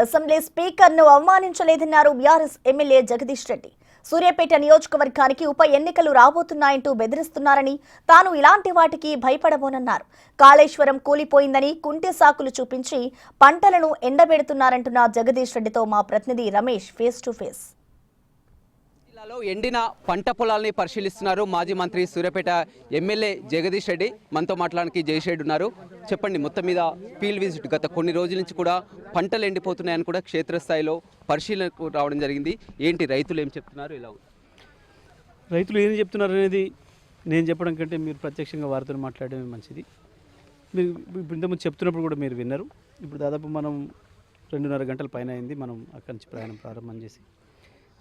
Assembly speaker ను అవమానించలేదన్నారు BRS MLA Jagadish Reddy. Suryapet నియోజకవర్గానికి ఉప ఎన్నికలు రాబోతున్నాయంటూ బెదిరిస్తున్నారని, తాను ఇలాంటి వాటికి భయపడబోనన్నారు. కాళేశ్వరం కూలిపోయిందని కుంటి సాకులు చూపించి పంటలను ఎండబెడుతున్నారంటున్న జగదీష్ రెడ్డితో మా ప్రతినిధి రమేష్ ఫేస్ టు ఫేస్. జిల్లాలో ఎండిన పంట పొలాల్ని పరిశీలిస్తున్నారు మాజీ మంత్రి సూర్యాపేట ఎమ్మెల్యే జగదీష్ రెడ్డి. మనతో మాట్లాడడానికి జగదీష్ రెడ్డి ఉన్నారు. చెప్పండి, మొత్తం మీద ఫీల్డ్ విజిట్ గత కొన్ని రోజుల నుంచి కూడా పంటలు ఎండిపోతున్నాయని కూడా క్షేత్రస్థాయిలో పరిశీలనకు రావడం జరిగింది. ఏంటి రైతులు ఏం చెప్తున్నారు, ఇలా రైతులు ఏం చెప్తున్నారు అనేది నేను చెప్పడం కంటే మీరు ప్రత్యక్షంగా వారితో మాట్లాడడమే మంచిది. మీరు ఇప్పుడు ఇంతకుముందు చెప్తున్నప్పుడు కూడా మీరు విన్నారు. ఇప్పుడు దాదాపు మనం 2.5 గంటల పైన అయింది మనం అక్కడి నుంచి ప్రయాణం ప్రారంభం చేసి.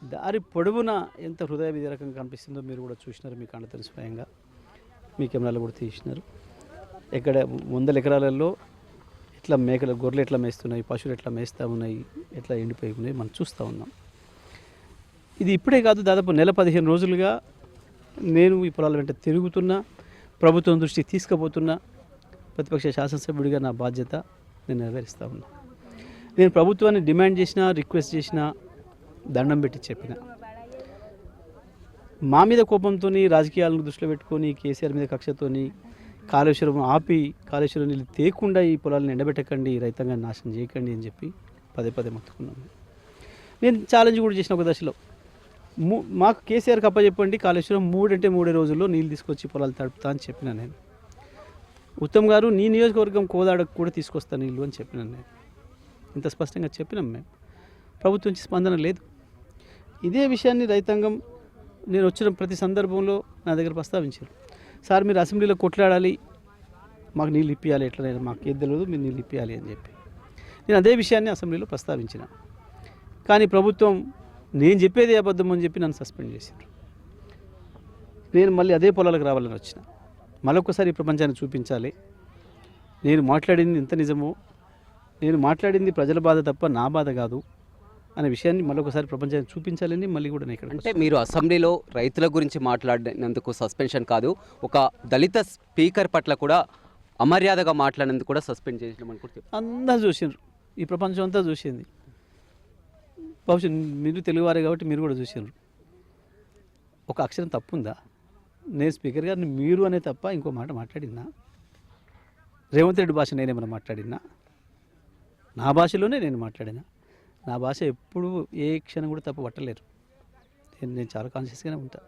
దారి పొడవున ఎంత హృదయ విదారకంగా కనిపిస్తుందో మీరు కూడా చూసినారు, మీ కళ్ళ తెలుసు, స్వయంగా మీ కెమెరాలో కూడా తీసినారు. ఎక్కడ 100 ఎకరాలలో ఎట్లా మేకలు గొర్రెలు ఎట్లా మేస్తున్నాయి, పశువులు ఎట్లా మేస్తూ ఉన్నాయి, ఎట్లా ఎండిపోయి ఉన్నాయి మనం చూస్తూ ఉన్నాం. ఇది ఇప్పుడే కాదు, దాదాపు నెల 15 రోజులుగా నేను ఈ పొలాల వెంట తిరుగుతున్నా, ప్రభుత్వం దృష్టికి తీసుకుపోతున్నా. ప్రతిపక్ష శాసనసభ్యుడిగా నా బాధ్యత నేను నెరవేరుస్తూ ఉన్నా. నేను ప్రభుత్వాన్ని డిమాండ్ చేసినా, రిక్వెస్ట్ చేసినా, దండం పెట్టి చెప్పిన, మా మీద కోపంతో రాజకీయాలను దృష్టిలో పెట్టుకొని కేసీఆర్ మీద కక్షతోని కాళేశ్వరం ఆపి కాళేశ్వరం నీళ్ళు తేకుండా ఈ పొలాలను ఎండబెట్టకండి, రైతాంగాన్ని నాశనం చేయకండి అని చెప్పి పదే మొత్తుకున్నాను. నేను ఛాలెంజ్ కూడా చేసిన ఒక దశలో, మాకు కేసీఆర్కి అప్పచెప్పండి, కాళేశ్వరం 3 అంటే 3 రోజుల్లో నీళ్ళు తీసుకొచ్చి పొలాలు తడుపుతా అని చెప్పిన నేను. ఉత్తమ్ గారు నీ నియోజకవర్గం కోదాడకు కూడా తీసుకొస్తా నీళ్ళు అని చెప్పినాను నేను. ఇంత స్పష్టంగా చెప్పినాం మేము. ప్రభుత్వం నుంచి స్పందన లేదు. ఇదే విషయాన్ని రైతాంగం నేను వచ్చిన ప్రతి సందర్భంలో నా దగ్గర ప్రస్తావించారు. సార్ మీరు అసెంబ్లీలో కొట్లాడాలి, మాకు నీళ్ళు ఇప్పియాలి, ఎట్లనైనా మాకు ఏది తెలియదు, మీరు నీళ్ళు ఇప్పియాలి అని చెప్పి నేను అదే విషయాన్ని అసెంబ్లీలో ప్రస్తావించిన. కానీ ప్రభుత్వం నేను చెప్పేది అబద్ధం అని చెప్పి నన్ను సస్పెండ్ చేశారు. నేను మళ్ళీ అదే పొలాలకు రావాలని వచ్చిన. మరొకసారి ఈ ప్రపంచాన్ని చూపించాలి నేను మాట్లాడింది ఎంత నిజమో, నేను మాట్లాడింది ప్రజల బాధ తప్ప నా బాధ కాదు అనే విషయాన్ని మరొకసారి ప్రపంచాన్ని చూపించాలని మళ్ళీ కూడా నేను ఇక్కడ. అంటే మీరు అసెంబ్లీలో రైతుల గురించి మాట్లాడినందుకు సస్పెన్షన్ కాదు, ఒక దళిత స్పీకర్ పట్ల కూడా అమర్యాదగా మాట్లాడినందుకు కూడా సస్పెండ్ చేసినాం అనుకుంటే అందరూ చూసినారు, ఈ ప్రపంచం అంతా చూసింది. బహుశా మీరు తెలుగువారే కాబట్టి మీరు కూడా చూసినారు. ఒక అక్షరం తప్పుందా? నేను స్పీకర్ గారిని మీరు అనే తప్ప ఇంకో మాట మాట్లాడినా? రేవంత్ రెడ్డి భాష నేనేమైనా మాట్లాడినా? నా భాషలోనే నేను మాట్లాడినా. నా భాష ఎప్పుడు ఏ క్షణం కూడా తప్పు పట్టలేరు. నేను చాలా కాన్షియస్గానే ఉంటాను.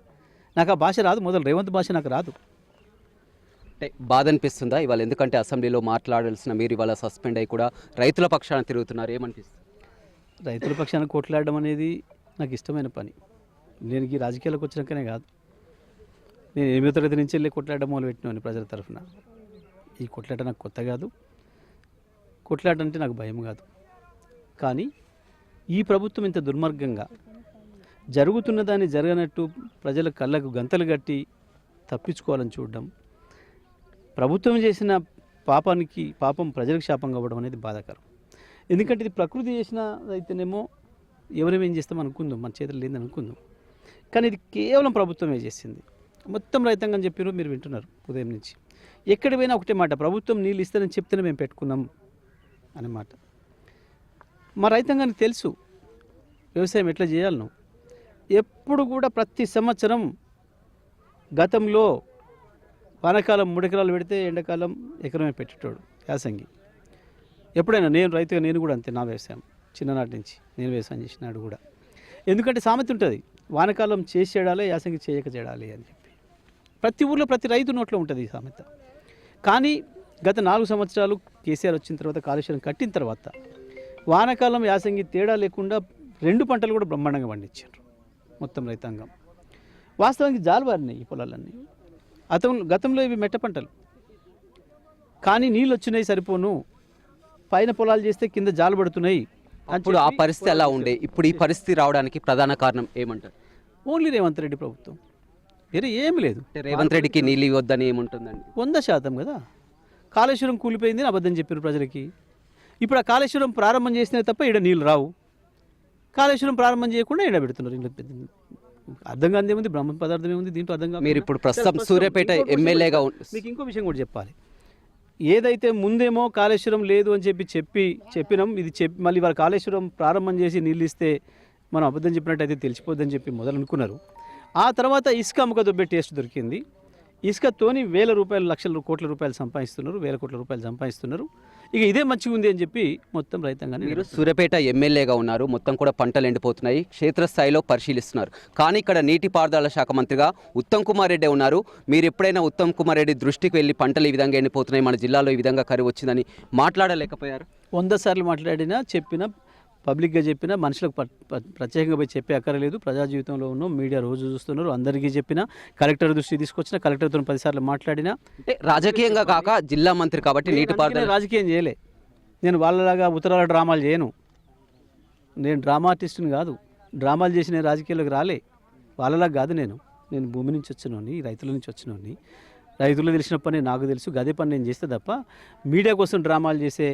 నాకు ఆ భాష రాదు, మొదలు రేవంత్ భాష నాకు రాదు. అంటే బాధ అనిపిస్తుందా ఇవాళ? ఎందుకంటే అసెంబ్లీలో మాట్లాడాల్సిన మీరు ఇవాళ సస్పెండ్ అయ్యి కూడా రైతుల పక్షాన తిరుగుతున్నారు, ఏమనిపిస్తుంది? రైతుల పక్షాన కొట్లాడడం అనేది నాకు ఇష్టమైన పని. నేను ఈ రాజకీయాలకు వచ్చినాకనే కాదు, నేను 8వ తరగతి నుంచి వెళ్ళి కొట్లాడడం మొదలుపెట్టినాను ప్రజల తరఫున. ఈ కొట్లాట నాకు కొత్త కాదు, కొట్లాట అంటే నాకు భయం కాదు. కానీ ఈ ప్రభుత్వం ఇంత దుర్మార్గంగా జరుగుతున్న దాన్ని జరగనట్టు ప్రజల కళ్ళకు గంతలు కట్టి తప్పించుకోవాలని చూడడం, ప్రభుత్వం చేసిన పాపం ప్రజలకు శాపంగా అవ్వడం అనేది బాధాకరం. ఎందుకంటే ఇది ప్రకృతి చేసిన అయితేనేమో ఎవరేమేం చేస్తాం అనుకుందాం, మన చేతులు లేదని అనుకుందాం. కానీ ఇది కేవలం ప్రభుత్వమే చేసింది. మొత్తం రైతాంగం చెప్పారు, మీరు వింటున్నారు ఉదయం నుంచి. ఎక్కడ పోయినా ఒకటే మాట, ప్రభుత్వం నీళ్ళు ఇస్తారని చెప్తేనే మేము పెట్టుకున్నాం అనే మాట. మా రైతాంగానికి తెలుసు వ్యవసాయం ఎట్లా చేయాలను. ఎప్పుడు కూడా ప్రతి సంవత్సరం గతంలో వానాకాలం 3 ఎకరాలు పెడితే ఎండాకాలం ఎకరమే పెట్టేటోడు యాసంగి. ఎప్పుడైనా నేను రైతుగా నేను కూడా అంతే, నా వ్యవసాయం చిన్ననాటి నుంచి నేను వ్యవసాయం చేసినాడు కూడా. ఎందుకంటే సామెత ఉంటుంది, వానాకాలం చేసి చేడాలి, యాసంగి చేయక చేడాలి అని చెప్పి. ప్రతి ఊర్లో ప్రతి రైతు నోట్లో ఉంటుంది ఈ సామెత. కానీ గత 4 సంవత్సరాలు కేసీఆర్ వచ్చిన తర్వాత, కాళేశ్వరం కట్టిన తర్వాత వానాకాలం యాసంగి తేడా లేకుండా 2 పంటలు కూడా బ్రహ్మాండంగా పండించారు మొత్తం రైతాంగం. వాస్తవానికి జాలువారినాయి ఈ పొలాలన్నీ. గతంలో ఇవి మెట్ట పంటలు, కానీ నీళ్ళు వచ్చినాయి సరిపోను, పైన పొలాలు చేస్తే కింద జాలు పడుతున్నాయి. అప్పుడు ఆ పరిస్థితి ఎలా ఉండే, ఇప్పుడు ఈ పరిస్థితి రావడానికి ప్రధాన కారణం ఏమంటారు? ఓన్లీ రేవంత్ రెడ్డి ప్రభుత్వం, వేరే ఏమి లేదు. రేవంత్ రెడ్డికి నీళ్ళు ఇవ్వద్దని ఏముంటుందండి? 100% కదా. కాళేశ్వరం కూలిపోయింది అని అబద్ధం చెప్పారు ప్రజలకి. ఇప్పుడు ఆ కాళేశ్వరం ప్రారంభం చేసినా తప్ప ఈడ నీళ్ళు రావు. కాళేశ్వరం ప్రారంభం చేయకుండా ఈడ పెడుతున్నారు. అర్థం కాదు ఏముంది, బ్రహ్మ పదార్థం ఏముంది దీంట్లో అర్థం కాదు. మీరు ఇప్పుడు ప్రస్తుతం సూర్యాపేట ఎమ్మెల్యేగా మీకు ఇంకో విషయం కూడా చెప్పాలి. ఏదైతే ముందేమో కాళేశ్వరం లేదు అని చెప్పినాం ఇది మళ్ళీ వారు కాళేశ్వరం ప్రారంభం చేసి నీళ్ళు ఇస్తే మనం అబద్ధం చెప్పినట్టయితే తెలిసిపోద్దని చెప్పి మొదలు అనుకున్నారు. ఆ తర్వాత ఇసుక అమ్మక దొబ్బే టేస్ట్ దొరికింది. ఇసుకతోని వేల రూపాయలు లక్షల కోట్ల రూపాయలు సంపాదిస్తున్నారు, వేల కోట్ల రూపాయలు సంపాదిస్తున్నారు. ఇక ఇదే మంచిగా ఉంది అని చెప్పి మొత్తం రైతాంగాన్ని మీరు సూర్యాపేట ఎమ్మెల్యేగా ఉన్నారు, మొత్తం కూడా పంటలు ఎండిపోతున్నాయి, క్షేత్రస్థాయిలో పరిశీలిస్తున్నారు. కానీ ఇక్కడ నీటిపారుదల శాఖ మంత్రిగా ఉత్తమ్ కుమార్ రెడ్డి ఉన్నారు. మీరు ఎప్పుడైనా ఉత్తమ్ కుమార్ రెడ్డి దృష్టికి వెళ్ళి పంటలు ఈ విధంగా ఎండిపోతున్నాయి, మన జిల్లాలో ఈ విధంగా కరువు వచ్చిందని మాట్లాడలేకపోయారు? 100 సార్లు మాట్లాడినా చెప్పినా పబ్లిక్గా చెప్పినా మనుషులకు ప్రత్యేకంగా పోయి చెప్పే అక్కర్లేదు. ప్రజా జీవితంలో ఉన్న మీడియా రోజు చూస్తున్నారు, అందరికీ చెప్పినా, కలెక్టర్ దృష్టికి తీసుకొచ్చిన, కలెక్టర్తో 10 సార్లు మాట్లాడినా. అంటే రాజకీయంగా కాక జిల్లా మంత్రి కాబట్టి నీటిపారుదల రాజకీయం చేయలే. నేను వాళ్ళలాగా ఉత్తరాల డ్రామాలు చేయను. నేను డ్రామా ఆర్టిస్ట్ని కాదు. డ్రామాలు చేసి నేను రాజకీయాల్లోకి రాలే. వాళ్ళలాగా కాదు. నేను భూమి నుంచి వచ్చినోని, రైతుల నుంచి వచ్చినోని. రైతులు తెలిసిన పని నాకు తెలుసు, గదే పని నేను చేస్తే తప్ప మీడియా కోసం డ్రామాలు చేసే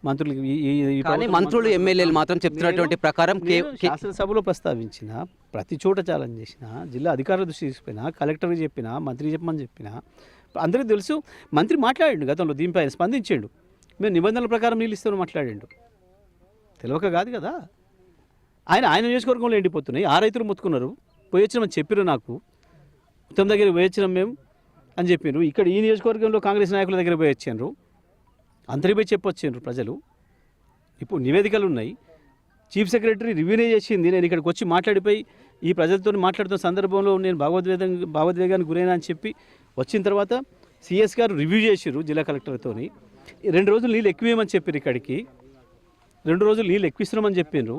మంత్రులు మంత్రులు ఎమ్మెల్యేలు మాత్రం చెప్తున్నటువంటి ప్రకారం శాసనసభలో ప్రస్తావించిన, ప్రతి చోట ఛాలెంజ్ చేసిన, జిల్లా అధికారుల దృష్టి తీసుకుపోయినా, కలెక్టర్కి చెప్పినా, మంత్రికి చెప్పమని చెప్పినా, అందరికీ తెలుసు. మంత్రి మాట్లాడిండు గతంలో, దీనిపైన స్పందించాడు. మేము నిబంధనల ప్రకారం నీళ్ళు ఇస్తామని మాట్లాడిండు. తెలియక కాదు కదా. ఆయన నియోజకవర్గంలో ఎండిపోతున్నాయి. ఆ రైతులు మొత్తుకున్నారు, పోయి వచ్చినామని చెప్పారు. నాకు ఉత్తమ్ దగ్గర పోయి వచ్చినాం మేము అని చెప్పారు. ఇక్కడ ఈ నియోజకవర్గంలో కాంగ్రెస్ నాయకుల దగ్గర పోయి వచ్చారు, అందరికి పోయి చెప్పొచ్చారు ప్రజలు. ఇప్పుడు నివేదికలు ఉన్నాయి. చీఫ్ సెక్రటరీ రివ్యూనే చేసింది. నేను ఇక్కడికి వచ్చి మాట్లాడిపోయి ఈ ప్రజలతో మాట్లాడుతున్న సందర్భంలో నేను భావోద్వేగానికి గురైనా అని చెప్పి వచ్చిన తర్వాత సిఎస్ గారు రివ్యూ చేసారు జిల్లా కలెక్టర్తో. 2 రోజులు నీళ్ళు ఎక్కువేయమని చెప్పారు, ఇక్కడికి 2 రోజులు నీళ్ళు ఎక్కువిస్తున్నామని చెప్పారు.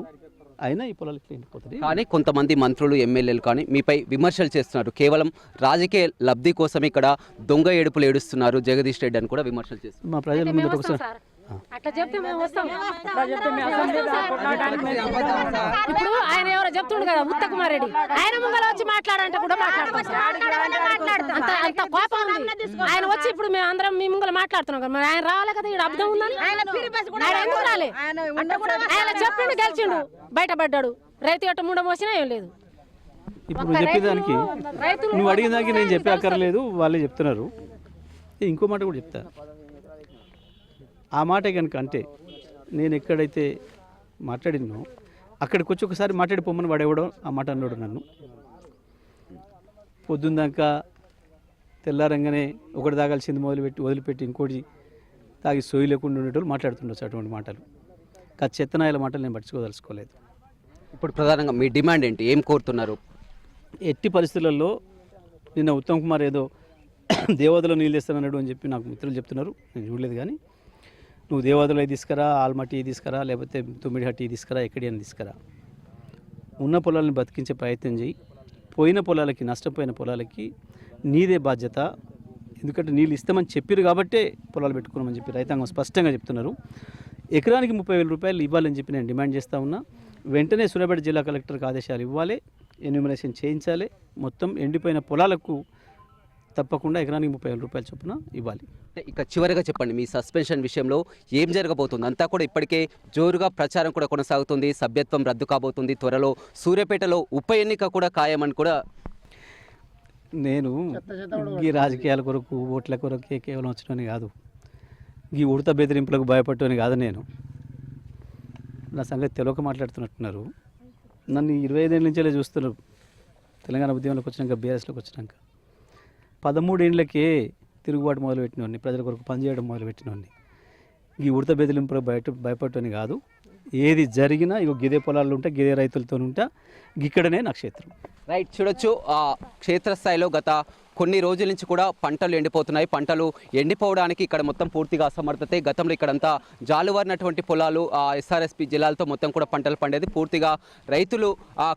అయినా ఈ పొలాలు ఎట్లా ఎండిపోతుంది? కానీ కొంతమంది మంత్రులు ఎమ్మెల్యేలు కానీ మీపై విమర్శలు చేస్తున్నారు. కేవలం రాజకీయ లబ్ధి కోసం ఇక్కడ దొంగ ఏడుపులు ఏడుస్తున్నారు జగదీష్ రెడ్డి అని కూడా విమర్శలు చేస్తున్నారు. మా ప్రజల ముందు ఒకసారి అట్లా చెప్తే మేము వస్తాం. ఇప్పుడు ఆయన ఎవరో చెప్తుండు కదా ఉత్తమ్ కుమార్ రెడ్డి, ఆయన ముంగల వచ్చి మాట్లాడంటే కూడా మాట్లాడతాం. అంత కోపం ఉంది ఆయన వచ్చి. ఇప్పుడు మేము అందరం మీ ముంగల మాట్లాడుతున్నాం కదా, మరి ఆయన రావాలి కదా. ఇక్కడ అర్థం ఉందని ఆయన ఎందుకు రాలే? ఆయన చెప్పిండు, గెలిచిండు, బయటపడ్డాడు. రైతు ఎట్ట ముండ మోసినా ఏం లేదు. ఇప్పుడు నువ్వు చెప్పేదానికి, నువ్వు అడిగిన దానికి నేను చెప్పే అక్కర్లేదు, వాళ్ళే చెప్తున్నారు. ఇంకో మాట కూడా చెప్తా. ఆ మాట కనుక అంటే నేను ఎక్కడైతే మాట్లాడినో అక్కడికి వచ్చి ఒకసారి మాట్లాడిపోమని వాడేవాడో ఆ మాట అన్నాడు నన్ను. పొద్దుందాకా తెల్లారంగానే ఒకటి తాగాల్సింది వదిలిపెట్టి ఇంకోటి తాగి సోయి లేకుండా ఉండేటోళ్ళు మాట్లాడుతుండొచ్చు అటువంటి మాటలు. చెత్తనాయల మాటలు నేను పట్టించుకోదలుచుకోలేదు. ఇప్పుడు ప్రధానంగా మీ డిమాండ్ ఏంటి, ఏం కోరుతున్నారు? ఎట్టి పరిస్థితులలో నిన్న ఉత్తమ్ కుమార్ ఏదో దేవాదలో నీళ్ళు తెస్తానన్నాడు అని చెప్పి నాకు మిత్రులు చెప్తున్నారు. నేను చూడలేదు. కానీ నువ్వు దేవాదలో తీసుకురా, ఆల్మట్టి తీసుకురా, లేకపోతే తుమ్మిడిహట్టి తీసుకురా, ఎక్కడైనా తీసుకురా. ఉన్న పొలాలను బతికించే ప్రయత్నం చేయి. పోయిన పొలాలకి, నష్టపోయిన పొలాలకి నీదే బాధ్యత. ఎందుకంటే నీళ్ళు ఇస్తామని చెప్పారు కాబట్టే పొలాలు పెట్టుకున్నామని చెప్పి రైతాంగం స్పష్టంగా చెప్తున్నారు. ఎకరానికి 30,000 రూపాయలు ఇవ్వాలని చెప్పి నేను డిమాండ్ చేస్తూ ఉన్నా. వెంటనే సూర్యాపేట జిల్లా కలెక్టర్కి ఆదేశాలు ఇవ్వాలి, ఎన్యూమరేషన్ చేయించాలి. మొత్తం ఎండిపోయిన పొలాలకు తప్పకుండా ఎకరానికి 30,000 రూపాయల చొప్పున ఇవ్వాలి. ఇక చివరిగా చెప్పండి, మీ సస్పెన్షన్ విషయంలో ఏం జరగబోతుంది? అంతా కూడా ఇప్పటికే జోరుగా ప్రచారం కూడా కొనసాగుతుంది, సభ్యత్వం రద్దు కాబోతుంది, త్వరలో సూర్యాపేటలో ఉప ఎన్నిక కూడా ఖాయమని కూడా. నేను ఈ రాజకీయాల కొరకు, ఓట్ల కొరకు కేవలం వచ్చినని కాదు, ఈ ఉడత బెదిరింపులకు భయపడటని కాదు. నేను నా సంగతి తెలియక మాట్లాడుతున్నట్టున్నారు. నన్ను 25 ఏళ్ళ నుంచే చూస్తున్నారు. తెలంగాణ ఉద్యమంలోకి వచ్చినాక, బీఆర్ఎస్లోకి వచ్చినాక 13 ఏళ్ళకే తిరుగుబాటు మొదలుపెట్టినవాడిని, ప్రజల కొరకు పనిచేయడం మొదలుపెట్టినవాడిని. ఈ ఉడత బెదిరింపులకు భయపడటని కాదు. ఏది జరిగినా ఇగో గిదే పొలాల్లో ఉంటా, గిదే రైతులతో ఉంటా, ఇక్కడనే నా క్షేత్రం. రైట్, చూడొచ్చు క్షేత్రస్థాయిలో గత కొన్ని రోజుల నుంచి కూడా పంటలు ఎండిపోతున్నాయి. పంటలు ఎండిపోవడానికి ఇక్కడ మొత్తం పూర్తిగా అసమర్థతే. గతంలో ఇక్కడంతా జాలువారినటువంటి పొలాలు, ఎస్ఆర్ఎస్పి జిల్లాలతో మొత్తం కూడా పంటలు పండేది. పూర్తిగా రైతులు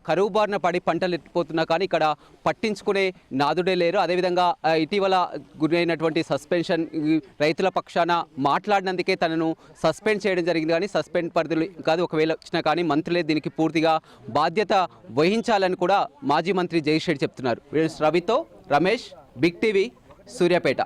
కరువు బారిన పడి పంటలు ఎండిపోతున్నా కానీ ఇక్కడ పట్టించుకునే నాదుడే లేరు. అదేవిధంగా ఇటీవల గురైనటువంటి సస్పెన్షన్, రైతుల పక్షాన మాట్లాడినందుకే తనను సస్పెండ్ చేయడం జరిగింది. కానీ సస్పెండ్ పరిధులు కాదు, ఒకవేళ వచ్చినా కానీ మంత్రులే దీనికి పూర్తిగా బాధ్యత వహించాలని కూడా మాజీ మంత్రి జగదీష్ రెడ్డి చెప్తున్నారు. రవితో రమేష్, బిగ్ టీవీ, సూర్యాపేట.